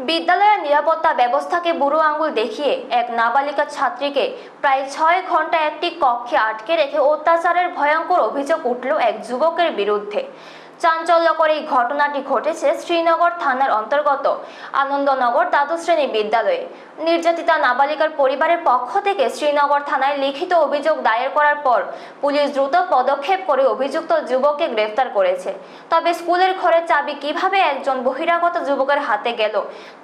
বিদ্যালয়ের নিরাপত্তা ব্যবস্থাকে বুড়ো আঙুল দেখিয়ে এক নাবালিকা ছাত্রীকে প্রায় 6 ঘন্টা একটি কক্ষে আটকে রেখে অত্যাচারের ভয়ঙ্কর অভিযোগ উঠল এক যুবকের বিরুদ্ধে। চাঞ্চল্যকর এই ঘটনাটি ঘটেছে শ্রীনগর থানার অন্তর্গত আনন্দনগর দ্বাদশ শ্রেণী বিদ্যালয়ে। নির্যাতিতা নাবালিকার পরিবারের পক্ষ থেকে শ্রীনগর থানায় লিখিত অভিযোগ দায়ের করার পর পুলিশ দ্রুত পদক্ষেপ করে অভিযুক্ত যুবককে গ্রেফতার করেছে। তবে স্কুলের ঘরের চাবি কিভাবে একজন বহিরাগত যুবকের হাতে গেল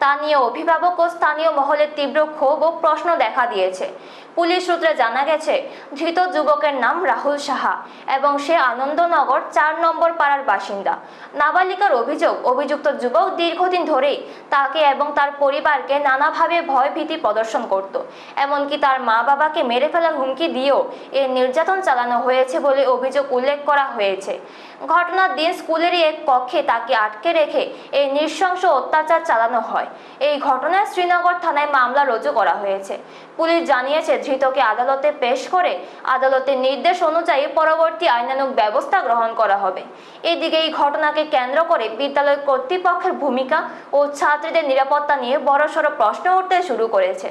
তা নিয়ে অভিভাবক ও স্থানীয় মহলে তীব্র ক্ষোভ ও প্রশ্ন দেখা দিয়েছে। পুলিশ সূত্রে জানা গেছে, ধৃত যুবকের নাম রাহুল সাহা এবং সে আনন্দনগর 4 নম্বর পাড়ার বাসিন্দা। নাবালিকার অভিযোগ, অভিযুক্ত যুবক দীর্ঘদিন ধরেই তাকে এবং তার পরিবারকে নানাভাবে ভয়ভীতি প্রদর্শন করত। এমনকি তার মা বাবাকে মেরে ফেলার হুমকি দিয়েও এর নির্যাতন চালানো হয়েছে বলে অভিযোগ উল্লেখ করা হয়েছে। ঘটনার দিন স্কুলেরই এক কক্ষে তাকে আটকে রেখে এই নৃশংস অত্যাচার চালানো হয়। এই ঘটনায় শ্রীনগর থানায় মামলা রুজু করা হয়েছে। পুলিশ জানিয়েছে, ধৃতকে আদালতে পেশ করে আদালতের নির্দেশ অনুযায়ী পরবর্তী আইনানুগ ব্যবস্থা গ্রহণ করা হবে। এদিকে এই ঘটনাকে কেন্দ্র করে বিদ্যালয় কর্তৃপক্ষের ভূমিকা ও ছাত্রীদের নিরাপত্তা নিয়ে বড়সড় প্রশ্ন উঠতে শুরু করেছে।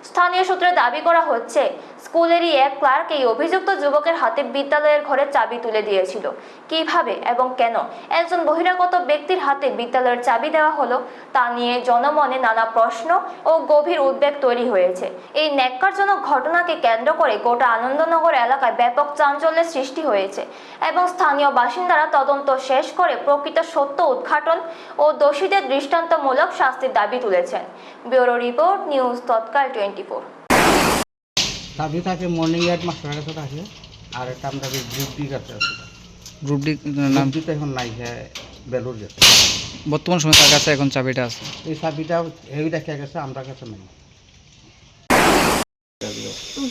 স্থানীয় সূত্রে দাবি করা হচ্ছে, স্কুলেরই এক ক্লার্ক এই অভিযুক্ত যুবকের হাতে বিদ্যালয়ের ঘরের চাবি তুলে দিয়েছিল। কিভাবে এবং কেন একজন বহিরাগত ব্যক্তির হাতে বিদ্যালয়ের চাবি দেওয়া হলো তা নিয়ে জনমনে নানা প্রশ্ন ও গভীর উদ্বেগ তৈরি হয়েছে। এই ন্যাক্কারজনক ঘটনাকে কেন্দ্র করে গোটা আনন্দনগর এলাকায় ব্যাপক চাঞ্চল্যের সৃষ্টি হয়েছে এবং স্থানীয় বাসিন্দারা তদন্ত শেষ করে প্রকৃত সত্য উদ্ঘাটন ও দোষীদের দৃষ্টান্তমূলক শাস্তির দাবি তুলেছেন। ব্যুরো রিপোর্ট, নিউজ তৎকাল 24। চাবি থাকে মর্নিং এড মাস্টারের কাছে থাকে, আর একটা আমরা গ্রুপ ডি কাছে আছে। গ্রুপ ডি নাম তো এখন নাই, হ্যাঁ বেলুর গেছে। বর্তমান সময় তার কাছে এখন চাবিটা আছে। এই চাবিটা হেভি দেখা গেছে, আমরা কাছে নাই।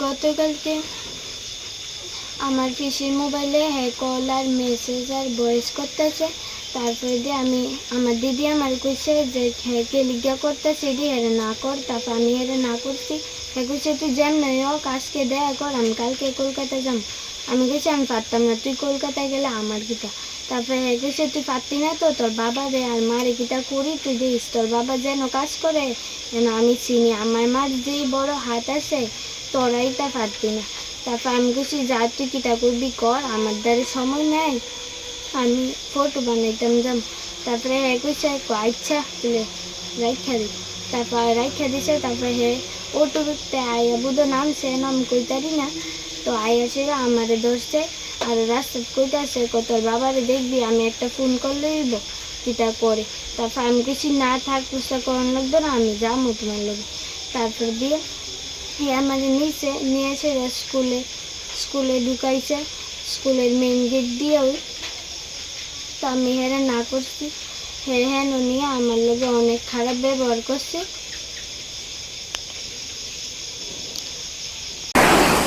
গতকালকে আমার পিসির মোবাইলে কল আর মেসেজ আর ভয়েস করতেছে। তারপরে দিয়ে আমার দিদি আমার কইছে যে কে লিগা করতেছে দি হেরে না কর। তারপর আমি হেরে না করছি। হে কইছে তুই যেমন হোক আজকে দেখা কর, আমি কালকে কলকাতা যাম। আমি কইছি আমি পারতাম না, তুই কলকাতায় গেলে আমার গীতা। তারপরে হে কইছে তুই পারতি না তো, তোর বাবা রে আর মারে গীতা করি, তুই দিস তোর বাবা যেন কাজ করে যেন আমি চিনি। আমার মার যেই বড় হাত আছে তোরাই তা পারতি না। তারপর আমি কইছি যা তুই কিতা করবি কর, আমার দ্বারা সময় নেই, আমি ফটো বানাইতাম যাম। তারপরে হে কইছে আচ্ছা তুলে রাইখা দি। তারপর রাইখা দিছে। তারপরে হে অটোতে আয়া বুধ নামছে, নাম কইতারি না তো আয়া ছিল আমারে ধরছে আর রাস্তা কইতাছে তোর বাবারে দেখবি, আমি একটা ফোন করলে হইব কিতা করে। তারপর আমি কিছু না থাক পুস্তা করার লাগতো না, আমি যাবো তোমার লোক। তারপর দিয়ে হে আমাদের নিয়ে এসে স্কুলে ঢুকাইছে, স্কুলের মেন গেট দিয়েও। তো আমি হেরে না করছি, হেন নিয়ে আমার লোকে অনেক খারাপ ব্যবহার করছে।